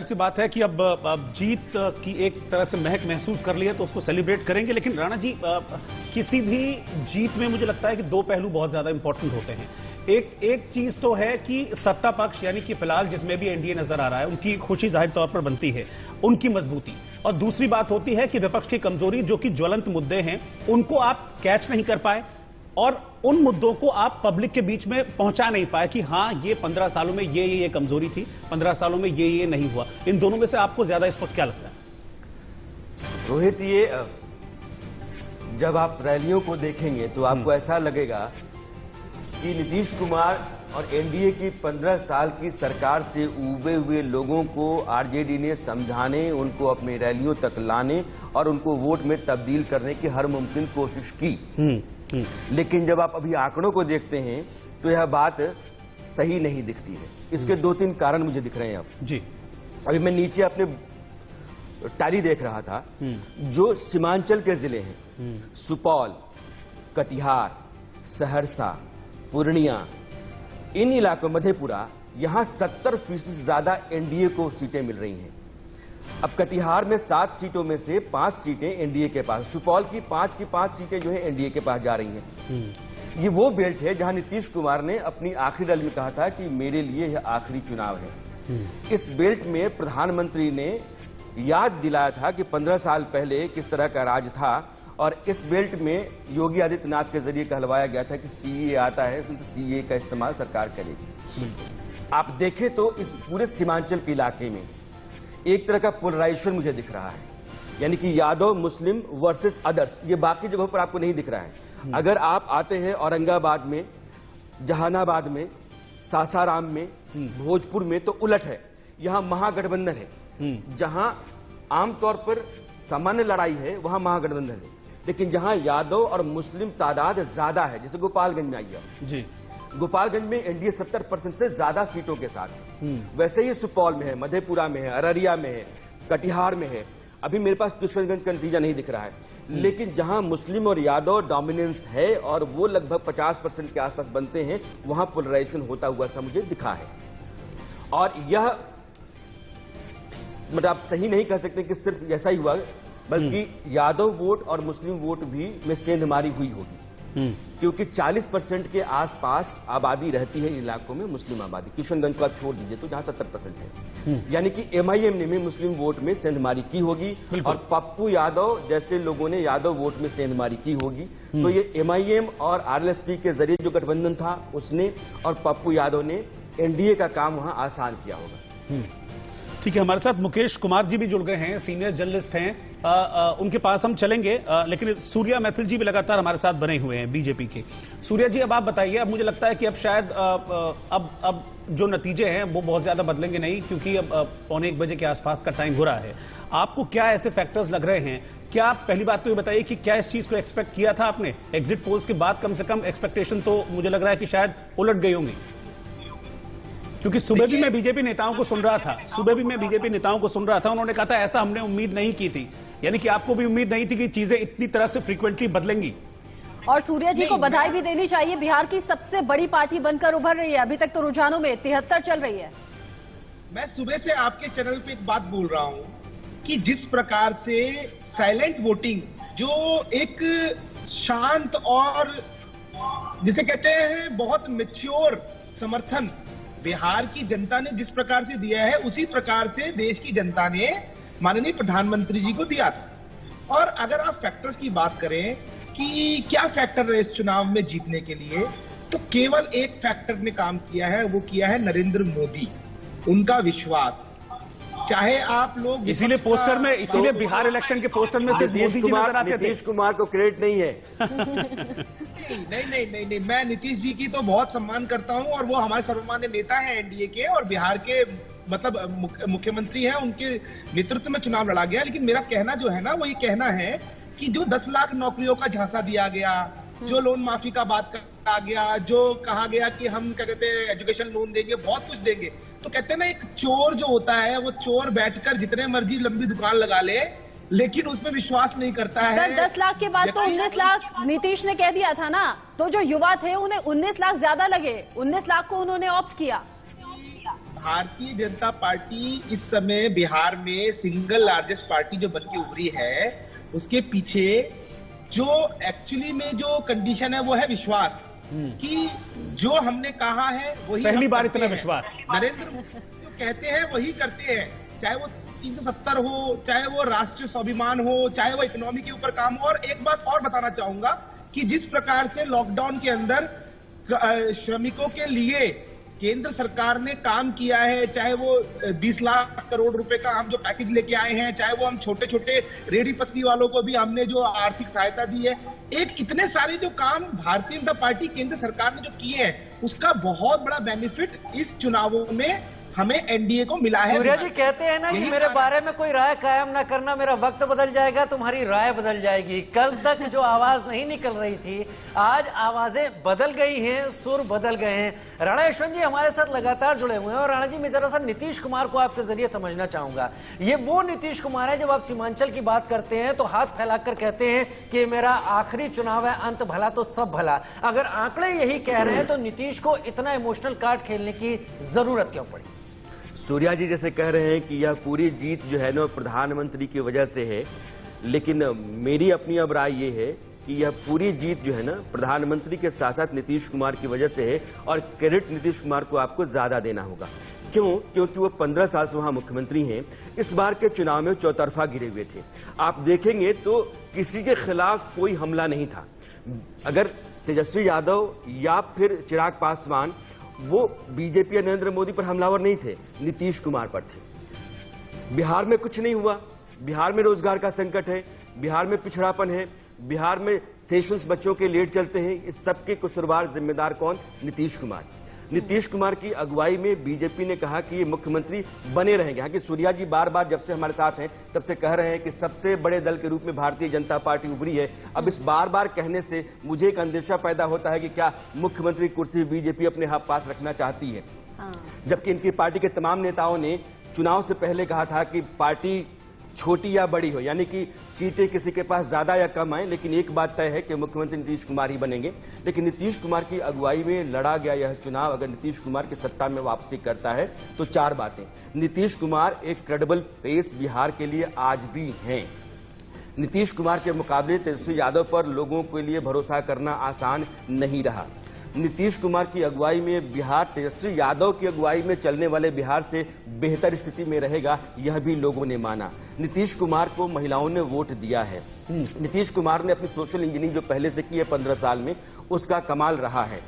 सी बात है कि अब जीत की एक तरह से महक महसूस कर ली है तो उसको सेलिब्रेट करेंगे। लेकिन राणा जी, किसी भी जीत में मुझे लगता है कि दो पहलू बहुत ज्यादा इंपॉर्टेंट होते हैं। एक चीज तो है कि सत्ता पक्ष यानी कि फिलहाल जिसमें भी एनडीए नजर आ रहा है उनकी खुशी जाहिर तौर पर बनती है, उनकी मजबूती। और दूसरी बात होती है कि विपक्ष की कमजोरी, जो कि ज्वलंत मुद्दे हैं, उनको आप कैच नहीं कर पाए और उन मुद्दों को आप पब्लिक के बीच में पहुंचा नहीं पाए कि हाँ, ये 15 सालों में ये कमजोरी थी, 15 सालों में ये नहीं हुआ। इन दोनों में से आपको ज्यादा इस वक्त क्या लगता है? रोहित, ये जब आप रैलियों को देखेंगे तो आपको ऐसा लगेगा कि नीतीश कुमार और एनडीए की 15 साल की सरकार से उबे हुए लोगों को आरजेडी ने समझाने, उनको अपनी रैलियों तक लाने और उनको वोट में तब्दील करने की हर मुमकिन कोशिश की। लेकिन जब आप अभी आंकड़ों को देखते हैं तो यह बात सही नहीं दिखती है। इसके 2-3 कारण मुझे दिख रहे हैं। अब जी, अभी मैं नीचे अपने टैली देख रहा था। जो सीमांचल के जिले हैं, सुपौल, कटिहार, सहरसा, पूर्णिया, इन इलाकों, मधेपुरा, यहां 70% से ज्यादा एनडीए को सीटें मिल रही हैं। अब कटिहार में 7 सीटों में से 5 सीटें एनडीए के पास, सुपौल की 5 की 5 सीटें जो है एनडीए के पास जा रही हैं। ये वो बेल्ट है जहां नीतीश कुमार ने अपनी आखिरी रैली में कहा था कि मेरे लिए यह आखिरी चुनाव है। इस बेल्ट में प्रधानमंत्री ने याद दिलाया था कि 15 साल पहले किस तरह का राज था और इस बेल्ट में योगी आदित्यनाथ के जरिए कहलवाया गया था कि सीए आता है तो सीए का इस्तेमाल सरकार करेगी। आप देखें तो इस पूरे सीमांचल के इलाके में एक तरह का पोलराइजेशन मुझे दिख रहा है, यानी कि यादव मुस्लिम वर्सेस अदर्स। ये बाकी जगहों पर आपको नहीं दिख रहा है। अगर आप आते हैं औरंगाबाद में, जहानाबाद में, सासाराम में, भोजपुर में, तो उलट है। यहां महागठबंधन है। जहां आमतौर पर सामान्य लड़ाई है वहां महागठबंधन है, लेकिन जहां यादव और मुस्लिम तादाद ज्यादा है, जैसे गोपालगंज में आइए जी, गोपालगंज में एनडीए 70% से ज्यादा सीटों के साथ है। वैसे ही सुपौल में है, मधेपुरा में है, अररिया में है, कटिहार में है। अभी मेरे पास किशनगंज का नतीजा नहीं दिख रहा है, लेकिन जहां मुस्लिम और यादव डोमिनेंस है और वो लगभग 50% के आसपास बनते हैं, वहां पोलराइजेशन होता हुआ सा मुझे दिखा है। और यह मतलब आप सही नहीं कह सकते कि सिर्फ ऐसा ही हुआ, बल्कि यादव वोट और मुस्लिम वोट भी में सेंधमारी हुई होगी, क्योंकि 40% के आसपास आबादी रहती है इलाकों में, मुस्लिम आबादी। किशनगंज को आप छोड़ दीजिए तो जहां 70% है, यानी कि एमआईएम ने भी मुस्लिम वोट में सेंधमारी की होगी और पप्पू यादव जैसे लोगों ने यादव वोट में सेंधमारी की होगी। तो ये एमआईएम और आरएलएसपी के जरिए जो गठबंधन था उसने और पप्पू यादव ने एनडीए का काम वहां आसान किया होगा। ठीक है, हमारे साथ मुकेश कुमार जी भी जुड़ गए हैं, सीनियर जर्नलिस्ट हैं। उनके पास हम चलेंगे, लेकिन सूर्या मैथिल जी भी लगातार हमारे साथ बने हुए हैं बीजेपी के। सूर्या जी, अब आप बताइए। अब मुझे लगता है कि अब शायद अब जो नतीजे हैं वो बहुत ज्यादा बदलेंगे नहीं, क्योंकि अब 1:15 बजे के आसपास का टाइम हो रहा है। आपको क्या ऐसे फैक्टर्स लग रहे हैं? क्या पहली बात तो ये बताइए कि क्या इस चीज को एक्सपेक्ट किया था आपने? एग्जिट पोल्स के बाद कम से कम एक्सपेक्टेशन तो मुझे लग रहा है कि शायद उलट गई होंगी, क्योंकि सुबह भी मैं बीजेपी नेताओं को सुन रहा था, उन्होंने कहा था ऐसा हमने उम्मीद नहीं की थी। यानी कि आपको भी उम्मीद नहीं थी कि चीजें इतनी तरह से फ्रीक्वेंटली बदलेंगी। और सूर्या जी को बधाई भी देनी चाहिए, बिहार की सबसे बड़ी पार्टी बनकर उभर रही है। अभी तक तो रुझानों में 73 चल रही है। मैं सुबह से आपके चैनल पे एक बात बोल रहा हूं कि जिस प्रकार से साइलेंट वोटिंग, जो एक शांत और जिसे कहते हैं बहुत मैच्योर समर्थन बिहार की जनता ने जिस प्रकार से दिया है, उसी प्रकार से देश की जनता ने माननीय प्रधानमंत्री जी को दिया था। और अगर आप फैक्टर्स की बात करें कि क्या फैक्टर है इस चुनाव में जीतने के लिए, तो केवल एक फैक्टर ने काम किया है, वो किया है नरेंद्र मोदी, उनका विश्वास। चाहे आप लोग इसीलिए पोस्टर में, इसीलिए बिहार इलेक्शन के पोस्टर में सिर्फ मोदी जी नजर आते थे। नीतीश कुमार को क्रेडिट नहीं है। नहीं, मैं नीतीश जी की तो बहुत सम्मान करता हूं और वो हमारे सर्वमान्य नेता हैं एनडीए के और बिहार के मतलब मुख्यमंत्री हैं, उनके नेतृत्व में चुनाव लड़ा गया। लेकिन मेरा कहना जो है ना, वो ये कहना है कि जो 10 लाख नौकरियों का झांसा दिया गया, जो लोन माफी का बात कहा गया, जो कहा गया कि हम क्या कहते हैं एजुकेशन लोन देंगे, बहुत कुछ देंगे, तो कहते हैं ना एक चोर जो होता है वो चोर बैठकर जितने मर्जी लंबी दुकान लगा ले, लेकिन उसमें विश्वास नहीं करता है। सर 10 लाख के बाद तो 19 लाख नीतीश ने कह दिया था ना, तो जो युवा थे उन्हें 19 लाख ज्यादा लगे, 19 लाख को उन्होंने ऑप्ट किया। भारतीय जनता पार्टी इस समय बिहार में सिंगल लार्जेस्ट पार्टी जो बन के उभरी है, उसके पीछे जो एक्चुअली में जो कंडीशन है वो है विश्वास कि जो हमने कहा है वही पहली बार करते इतना हैं। विश्वास। नरेंद्र मोदी जो कहते हैं वही करते हैं, चाहे वो 370 हो, चाहे वो राष्ट्रीय स्वाभिमान हो, चाहे वो इकोनॉमी के ऊपर काम हो। और एक बात और बताना चाहूंगा कि जिस प्रकार से लॉकडाउन के अंदर श्रमिकों के लिए केंद्र सरकार ने काम किया है, चाहे वो 20 लाख करोड़ रुपए का हम जो पैकेज लेके आए हैं, चाहे वो हम छोटे छोटे रेहड़ी पसरी वालों को भी हमने जो आर्थिक सहायता दी है, एक इतने सारे जो काम भारतीय जनता पार्टी केंद्र सरकार ने जो किए हैं, उसका बहुत बड़ा बेनिफिट इस चुनावों में हमें एनडीए को मिला है। सूर्या जी कहते हैं ना कि मेरे बारे में कोई राय कायम ना करना, मेरा वक्त बदल जाएगा, तुम्हारी राय बदल जाएगी। कल तक जो आवाज नहीं निकल रही थी, आज आवाजें बदल गई हैं, सुर बदल गए हैं। राणा यशवंत जी हमारे साथ लगातार जुड़े हुए हैं। और राणा जी, मैं दरअसल नीतीश कुमार को आपके जरिए समझना चाहूंगा। ये वो नीतीश कुमार है, जब आप सीमांचल की बात करते हैं तो हाथ फैलाकर कहते हैं कि मेरा आखिरी चुनाव है, अंत भला तो सब भला। अगर आंकड़े यही कह रहे हैं तो नीतीश को इतना इमोशनल कार्ड खेलने की जरूरत क्यों पड़ी? सूर्या जी जैसे कह रहे हैं कि यह पूरी जीत जो है ना प्रधानमंत्री की वजह से है, लेकिन मेरी अपनी अब राय ये है कि यह पूरी जीत जो है ना प्रधानमंत्री के साथ साथ नीतीश कुमार की वजह से है। और क्रेडिट नीतीश कुमार को आपको ज्यादा देना होगा। क्यों? क्योंकि वो 15 साल से वहां मुख्यमंत्री हैं। इस बार के चुनाव में चौतरफा गिरे हुए थे। आप देखेंगे तो किसी के खिलाफ कोई हमला नहीं था। अगर तेजस्वी यादव या फिर चिराग पासवान वो बीजेपी या नरेंद्र मोदी पर हमलावर नहीं थे, नीतीश कुमार पर थे। बिहार में कुछ नहीं हुआ। बिहार में रोजगार का संकट है, बिहार में पिछड़ापन है, बिहार में सेशंस बच्चों के लेट चलते हैं। इस सबके कसूरवार जिम्मेदार कौन? नीतीश कुमार। नीतीश कुमार की अगुवाई में बीजेपी ने कहा कि ये मुख्यमंत्री बने रहेंगे। हालांकि सूर्या जी बार बार जब से हमारे साथ हैं तब से कह रहे हैं कि सबसे बड़े दल के रूप में भारतीय जनता पार्टी उभरी है। अब इस बार बार कहने से मुझे एक अंदेशा पैदा होता है कि क्या मुख्यमंत्री कुर्सी बीजेपी अपने पास रखना चाहती है। जबकि इनकी पार्टी के तमाम नेताओं ने चुनाव से पहले कहा था कि पार्टी छोटी या बड़ी हो, यानी कि सीटें किसी के पास ज्यादा या कम आए, लेकिन एक बात तय है कि मुख्यमंत्री नीतीश कुमार ही बनेंगे। लेकिन नीतीश कुमार की अगुवाई में लड़ा गया यह चुनाव अगर नीतीश कुमार की सत्ता में वापसी करता है तो 4 बातें। नीतीश कुमार एक क्रेडिबल फेस बिहार के लिए आज भी हैं। नीतीश कुमार के मुकाबले तेजस्वी यादव पर लोगों के लिए भरोसा करना आसान नहीं रहा। नीतीश कुमार की अगुवाई में बिहार तेजस्वी यादव की अगुवाई में चलने वाले बिहार से बेहतर स्थिति में रहेगा, यह भी लोगों ने माना। नीतीश कुमार को महिलाओं ने वोट दिया है। नीतीश कुमार ने अपनी सोशल इंजीनियरिंग जो पहले से की है 15 साल में, उसका कमाल रहा है।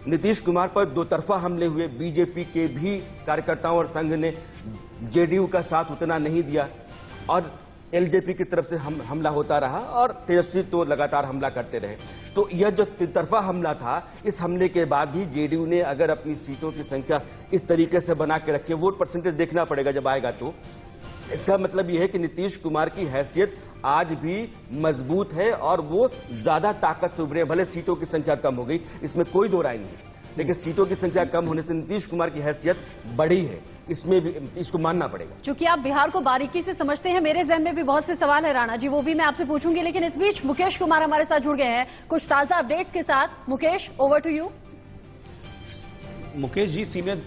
नीतीश कुमार पर 2 तरफा हमले हुए। बीजेपी के भी कार्यकर्ताओं और संघ ने जेडीयू का साथ उतना नहीं दिया और एलजेपी की तरफ से हमला होता रहा और तेजस्वी तो लगातार हमला करते रहे। तो यह जो तिरफा हमला था, इस हमले के बाद भी जेडीयू ने अगर अपनी सीटों की संख्या इस तरीके से बना के रखी है, वोट परसेंटेज देखना पड़ेगा जब आएगा, तो इसका मतलब यह है कि नीतीश कुमार की हैसियत आज भी मजबूत है और वो ज्यादा ताकत से उभरे। भले सीटों की संख्या कम हो गई, इसमें कोई दो राय नहीं, लेकिन सीटों की संख्या कम होने से नीतीश कुमार की हैसियत बढ़ी है, इसमें भी इसको मानना पड़ेगा। चूंकि आप बिहार को बारीकी से समझते हैं, मेरे जहन में भी बहुत से सवाल है राणा जी, वो भी मैं आपसे पूछूंगी, लेकिन इस बीच मुकेश कुमार हमारे साथ जुड़ गए हैं कुछ ताजा अपडेट्स के साथ। Mukesh, over to you. Mukesh ji, senior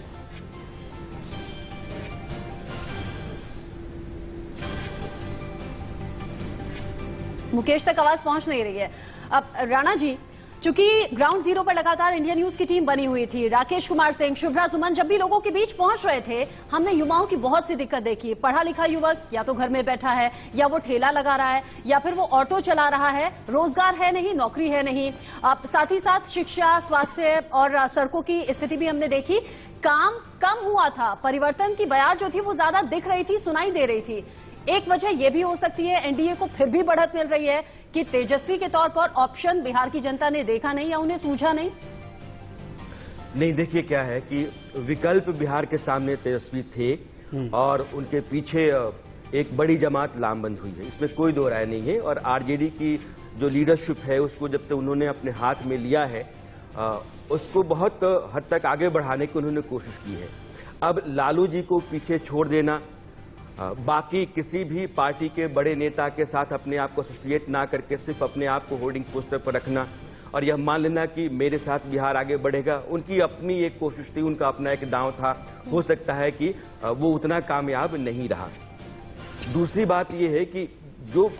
Mukesh तक आवाज पहुंच नहीं रही है। अब राणा जी, चूंकि ग्राउंड जीरो पर लगातार इंडिया न्यूज की टीम बनी हुई थी, राकेश कुमार सिंह, शुभ्रा सुमन जब भी लोगों के बीच पहुंच रहे थे, हमने युवाओं की बहुत सी दिक्कत देखी। पढ़ा लिखा युवक या तो घर में बैठा है, या वो ठेला लगा रहा है, या फिर वो ऑटो चला रहा है, रोजगार है नहीं, नौकरी है नहीं। साथ ही साथ शिक्षा, स्वास्थ्य और सड़कों की स्थिति भी हमने देखी। काम कम हुआ था, परिवर्तन की बयार जो थी वो ज्यादा दिख रही थी, सुनाई दे रही थी। एक वजह यह भी हो सकती है एनडीए को फिर भी बढ़त मिल रही है कि तेजस्वी के तौर पर ऑप्शन बिहार की जनता ने देखा नहीं या उन्हें सूझा नहीं। नहीं, देखिए क्या है कि विकल्प बिहार के सामने तेजस्वी थे और उनके पीछे एक बड़ी जमात लामबंद हुई है, इसमें कोई दो राय नहीं है। और आरजेडी की जो लीडरशिप है उसको जब से उन्होंने अपने हाथ में लिया है, उसको बहुत हद तक आगे बढ़ाने की उन्होंने कोशिश की है। अब लालू जी को पीछे छोड़ देना, बाकी किसी भी पार्टी के बड़े नेता के साथ अपने आप को एसोसिएट ना करके सिर्फ अपने आप को होर्डिंग पोस्टर पर रखना और यह मान लेना कि मेरे साथ बिहार आगे बढ़ेगा, उनकी अपनी एक कोशिश थी, उनका अपना एक दांव था। हो सकता है कि वो उतना कामयाब नहीं रहा। दूसरी बात यह है कि जो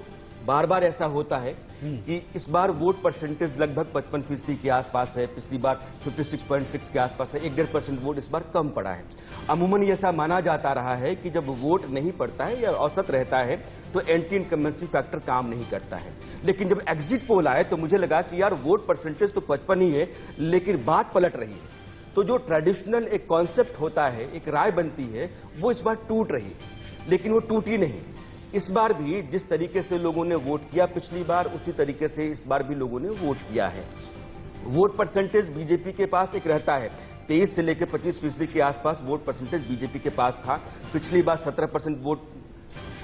बार बार ऐसा होता है कि इस बार वोट परसेंटेज लगभग 55% के आसपास है, पिछली बार 56.6 के आसपास है, 1.5% वोट इस बार कम पड़ा है। अमूमन ऐसा माना जाता रहा है कि जब वोट नहीं पड़ता है या औसत रहता है तो एंटी इनकम्बेंसी फैक्टर काम नहीं करता है। लेकिन जब एग्जिट पोल आए तो मुझे लगा कि यार वोट परसेंटेज तो 55 ही है, लेकिन बात पलट रही है। तो जो ट्रेडिशनल एक कॉन्सेप्ट होता है, एक राय बनती है, वो इस बार टूट रही है। लेकिन वो टूटी नहीं। इस बार भी जिस तरीके से लोगों ने वोट किया पिछली बार, उसी तरीके से इस बार भी लोगों ने वोट किया है। वोट परसेंटेज बीजेपी के पास एक रहता है, 23 से लेकर 25% के आसपास वोट परसेंटेज बीजेपी के पास था। पिछली बार 17% वोट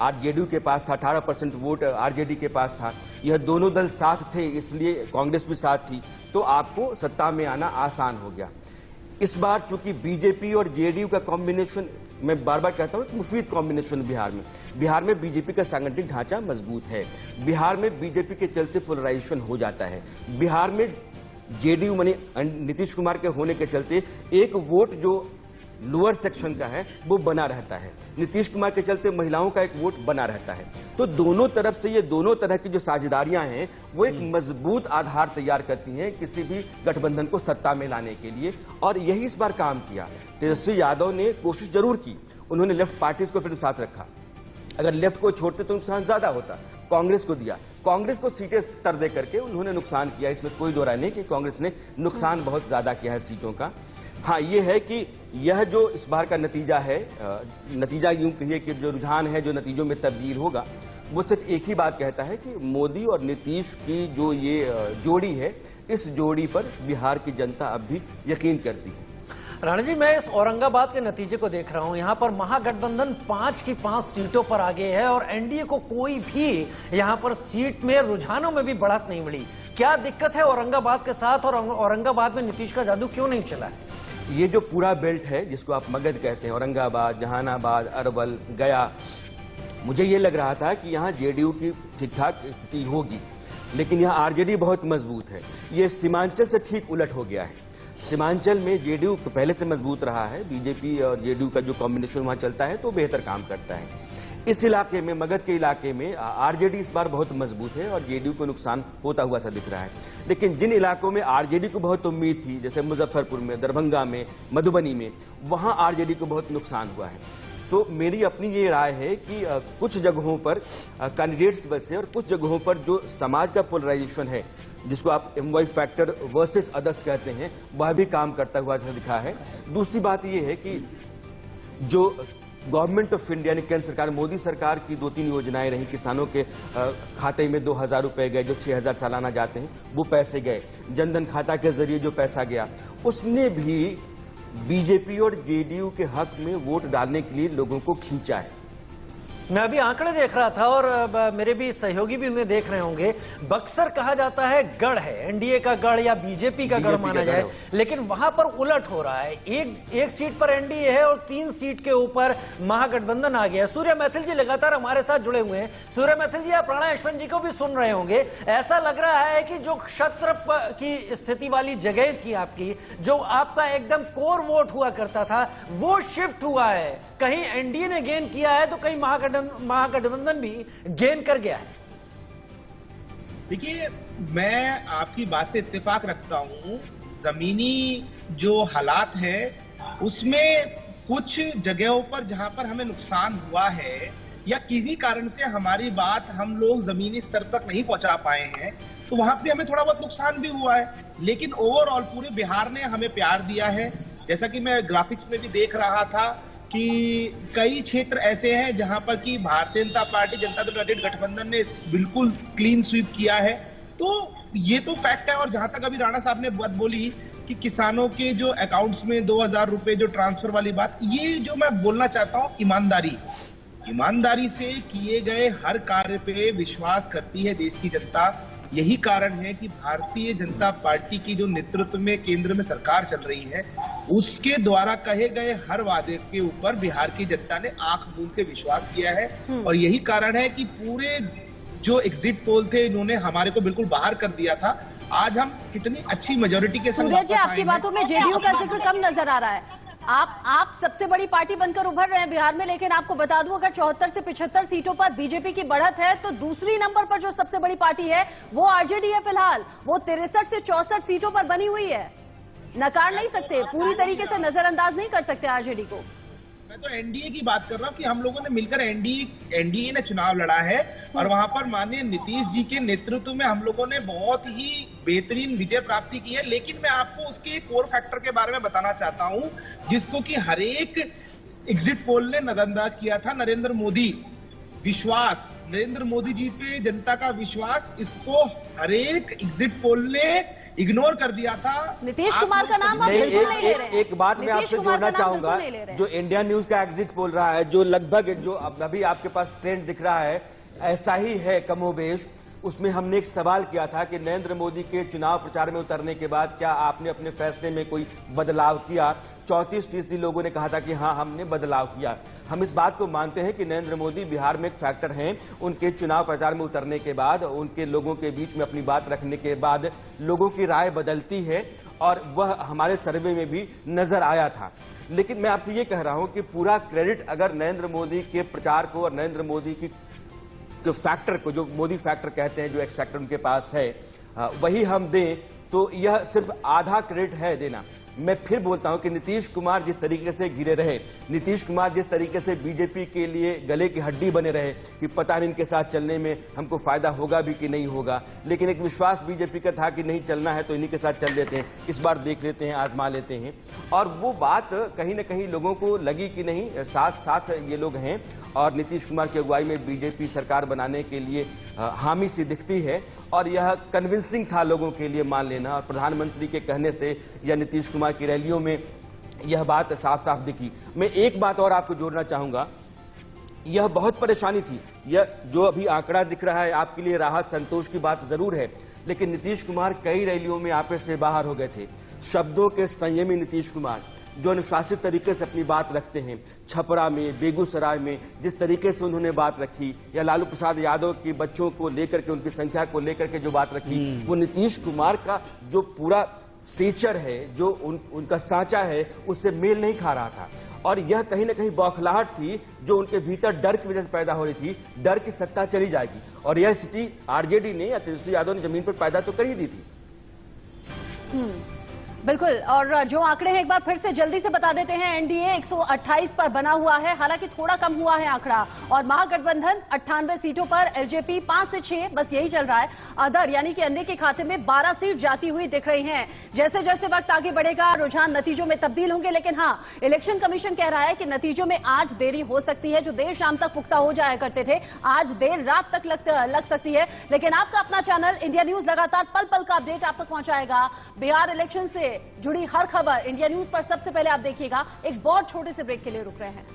आरजेडी के पास था, 18% वोट आरजेडी के पास था। यह दोनों दल साथ थे, इसलिए कांग्रेस भी साथ थी, तो आपको सत्ता में आना आसान हो गया। इस बार चूंकि बीजेपी और जेडीयू का कॉम्बिनेशन, मैं बार बार कहता हूं, मुफीद कॉम्बिनेशन बिहार में बीजेपी का सांगठनिक ढांचा मजबूत है। बिहार में बीजेपी के चलते पोलराइजेशन हो जाता है। बिहार में जेडीयू माने नीतीश कुमार के होने के चलते एक वोट जो लोअर सेक्शन का है वो बना रहता है। नीतीश कुमार के चलते महिलाओं का एक वोट बना रहता है। तो दोनों तरफ से ये दोनों तरह की जो साझेदारियां हैं वो एक मजबूत आधार तैयार करती हैं किसी भी गठबंधन को सत्ता में लाने के लिए, और यही इस बार काम किया। तेजस्वी यादव ने कोशिश जरूर की, उन्होंने लेफ्ट पार्टीज को अपने साथ रखा। अगर लेफ्ट को छोड़ते तो नुकसान ज्यादा होता, कांग्रेस को दिया, कांग्रेस को सीटें तर दे करके उन्होंने नुकसान किया। इसमें कोई दो राय नहीं कि कांग्रेस ने नुकसान बहुत ज्यादा किया है सीटों का। हाँ, ये है कि यह जो इस बार का नतीजा है, नतीजा यूं कहिए कि जो रुझान है, जो नतीजों में तब्दील होगा, वो सिर्फ एक ही बात कहता है कि मोदी और नीतीश की जो ये जोड़ी है, इस जोड़ी पर बिहार की जनता अब भी यकीन करती है। राणा जी, मैं इस औरंगाबाद के नतीजे को देख रहा हूं। यहां पर महागठबंधन 5 की 5 सीटों पर आगे है और एनडीए को कोई भी यहां पर सीट में, रुझानों में भी बढ़त नहीं मिली। क्या दिक्कत है औरंगाबाद के साथ, और औरंगाबाद में नीतीश का जादू क्यों नहीं चला है? ये जो पूरा बेल्ट है जिसको आप मगध कहते हैं, औरंगाबाद, जहानाबाद, अरवल, गया, मुझे ये लग रहा था कि यहाँ जेडीयू की ठीक ठाक स्थिति होगी, लेकिन यहाँ आरजेडी बहुत मजबूत है। ये सीमांचल से ठीक उलट हो गया है। सीमांचल में जेडीयू पहले से मजबूत रहा है, बीजेपी और जेडीयू का जो कॉम्बिनेशन वहां चलता है तो बेहतर काम करता है। इस इलाके में, मगध के इलाके में आरजेडी इस बार बहुत मजबूत है और जेडीयू को नुकसान होता हुआ सा दिख रहा है। लेकिन जिन इलाकों में आरजेडी को बहुत उम्मीद थी, जैसे मुजफ्फरपुर में, दरभंगा में, मधुबनी में, वहां आरजेडी को बहुत नुकसान हुआ है। तो मेरी अपनी ये राय है कि कुछ जगहों पर कैंडिडेट्स की वजह से और कुछ जगहों पर जो समाज का पोलराइजेशन है, जिसको आप एमवाई फैक्टर वर्सेस अदर्स कहते हैं, वह भी काम करता हुआ दिखा है। दूसरी बात यह है कि जो गवर्नमेंट ऑफ इंडिया यानी केंद्र सरकार, मोदी सरकार की 2-3 योजनाएं रही, किसानों के खाते में 2000 रुपए गए, जो 6000 सालाना जाते हैं वो पैसे गए, जनधन खाता के जरिए जो पैसा गया, उसने भी बीजेपी और जेडीयू के हक में वोट डालने के लिए लोगों को खींचा है। मैं अभी आंकड़े देख रहा था और मेरे भी सहयोगी भी उन्हें देख रहे होंगे। बक्सर कहा जाता है गढ़ है, एनडीए का गढ़ या बीजेपी का गढ़ माना जाए, लेकिन वहां पर उलट हो रहा है। एक सीट पर एनडीए है और 3 सीट के ऊपर महागठबंधन आ गया। सूर्य मैथिल जी लगातार हमारे साथ जुड़े हुए हैं। सूर्य मैथिल जी, आप राणा यशवंत जी को भी सुन रहे होंगे। ऐसा लग रहा है कि जो क्षत्र की स्थिति वाली जगह थी आपकी, जो आपका एकदम कोर वोट हुआ करता था, वो शिफ्ट हुआ है। कहीं एनडीए ने गेन किया है तो कहीं महागठबंधन भी गेन कर गया है। देखिए, मैं आपकी बात से इत्तेफाक रखता हूं। जमीनी जो हालात है उसमें कुछ जगहों पर जहां पर हमें नुकसान हुआ है या किसी कारण से हमारी बात हम लोग जमीनी स्तर तक नहीं पहुंचा पाए हैं, तो वहां पे हमें थोड़ा बहुत नुकसान भी हुआ है। लेकिन ओवरऑल पूरे बिहार ने हमें प्यार दिया है। जैसा कि मैं ग्राफिक्स में भी देख रहा था कि कई क्षेत्र ऐसे हैं जहां पर कि भारतीय जनता पार्टी, जनता दल यूनाइटेड गठबंधन ने बिल्कुल क्लीन स्वीप किया है। तो ये तो फैक्ट है। और जहां तक अभी राणा साहब ने बात बोली कि किसानों के जो अकाउंट्स में 2000 रुपए जो ट्रांसफर वाली बात, ये जो मैं बोलना चाहता हूं, ईमानदारी से किए गए हर कार्य पे विश्वास करती है देश की जनता। यही कारण है कि भारतीय जनता पार्टी की जो नेतृत्व में केंद्र में सरकार चल रही है, उसके द्वारा कहे गए हर वादे के ऊपर बिहार की जनता ने आंख मूंद के विश्वास किया है। और यही कारण है कि पूरे जो एग्जिट पोल थे इन्होंने हमारे को बिल्कुल बाहर कर दिया था। आज हम कितनी अच्छी मेजोरिटी के साथ सूर्य जी, वापस आपकी आए बातों में जेडीयू का जिक्र कम नजर आ रहा है। आप सबसे बड़ी पार्टी बनकर उभर रहे हैं बिहार में, लेकिन आपको बता दूं अगर 74 से 75 सीटों पर बीजेपी की बढ़त है तो दूसरी नंबर पर जो सबसे बड़ी पार्टी है वो आरजेडी है। फिलहाल वो 63 से 64 सीटों पर बनी हुई है। नकार नहीं सकते, पूरी तरीके से नजरअंदाज नहीं कर सकते आरजेडी को। मैं तो एनडीए की बात कर रहा हूं कि हम लोगों ने मिलकर एनडीए ने चुनाव लड़ा है और वहां पर माननीय नीतीश जी के नेतृत्व में हम लोगों ने बहुत ही बेहतरीन विजय प्राप्ति की है। लेकिन मैं आपको उसके एक कोर फैक्टर के बारे में बताना चाहता हूं जिसको कि हर एक एग्जिट पोल ने नजरअंदाज किया था। नरेंद्र मोदी विश्वास, नरेंद्र मोदी जी पे जनता का विश्वास, इसको हर एक एग्जिट पोल ने इग्नोर कर दिया था। नीतीश कुमार का नाम आप बिल्कुल नहीं ले रहे हैं। एक बात मैं आपसे जोड़ना चाहूंगा, जो इंडिया न्यूज का एग्जिट पोल रहा है, जो लगभग जो अभी आपके पास ट्रेंड दिख रहा है ऐसा ही है कमोबेश। उसमें हमने एक सवाल किया था कि नरेंद्र मोदी के चुनाव प्रचार में उतरने के बाद क्या आपने अपने फैसले में कोई बदलाव किया। 34% लोगों ने कहा था कि हाँ हमने बदलाव किया। हम इस बात को मानते हैं कि नरेंद्र मोदी बिहार में एक फैक्टर हैं। उनके चुनाव प्रचार में उतरने के बाद, उनके लोगों के बीच में अपनी बात रखने के बाद लोगों की राय बदलती है और वह हमारे सर्वे में भी नजर आया था। लेकिन मैं आपसे ये कह रहा हूं कि पूरा क्रेडिट अगर नरेंद्र मोदी के प्रचार को और नरेंद्र मोदी की फैक्टर को, जो मोदी फैक्टर कहते हैं, जो एक्स फैक्टर उनके पास है, वही हम दें तो यह सिर्फ आधा क्रेडिट है देना। मैं फिर बोलता हूं कि नीतीश कुमार जिस तरीके से घिरे रहे, नीतीश कुमार जिस तरीके से बीजेपी के लिए गले की हड्डी बने रहे कि पता नहीं इनके साथ चलने में हमको फायदा होगा भी कि नहीं होगा, लेकिन एक विश्वास बीजेपी का था कि नहीं चलना है तो इन्हीं के साथ चल लेते हैं, इस बार देख लेते हैं, आजमा लेते हैं। और वो बात कहीं ना कहीं लोगों को लगी कि नहीं, साथ साथ ये लोग हैं और नीतीश कुमार की अगुवाई में बीजेपी सरकार बनाने के लिए हामी सी दिखती है। और यह कन्विंसिंग था लोगों के लिए मान लेना, और प्रधानमंत्री के कहने से या नीतीश कुमार की रैलियों में यह बात साफ साफ दिखी। मैं एक बात और आपको जोड़ना चाहूंगा, यह बहुत परेशानी थी। यह जो अभी आंकड़ा दिख रहा है आपके लिए राहत संतोष की बात जरूर है, लेकिन नीतीश कुमार कई रैलियों में आपे से बाहर हो गए थे। शब्दों के संयमी नीतीश कुमार जो अनुशासित तरीके से अपनी बात रखते हैं, छपरा में, बेगूसराय में जिस तरीके से उन्होंने बात रखी, या लालू प्रसाद यादव के बच्चों को लेकर के, उनकी संख्या को लेकर के जो बात रखी, वो नीतीश कुमार का जो पूरा स्टेचर है, जो उनका सांचा है, उससे मेल नहीं खा रहा था। और यह कहीं ना कहीं बौखलाहट थी जो उनके भीतर डर की वजह से पैदा हो रही थी, डर की सत्ता चली जाएगी। और यह स्थिति आरजेडी ने या तेजस्वी यादव ने जमीन पर पैदा तो कर ही दी थी। बिल्कुल। और जो आंकड़े हैं एक बार फिर से जल्दी से बता देते हैं। एनडीए 128 पर बना हुआ है, हालांकि थोड़ा कम हुआ है आंकड़ा, और महागठबंधन 98 सीटों पर, एलजेपी 5 से 6, बस यही चल रहा है। अदर यानी कि अन्य के खाते में 12 सीट जाती हुई दिख रही हैं। जैसे जैसे वक्त आगे बढ़ेगा रुझान नतीजों में तब्दील होंगे, लेकिन हाँ, इलेक्शन कमीशन कह रहा है कि नतीजों में आज देरी हो सकती है। जो देर शाम तक पुख्ता हो जाया करते थे, आज देर रात तक लग सकती है। लेकिन आपका अपना चैनल इंडिया न्यूज लगातार पल पल का अपडेट आप तक पहुंचाएगा। बिहार इलेक्शन से जुड़ी हर खबर इंडिया न्यूज पर सबसे पहले आप देखिएगा। एक बहुत छोटे से ब्रेक के लिए रुक रहे हैं।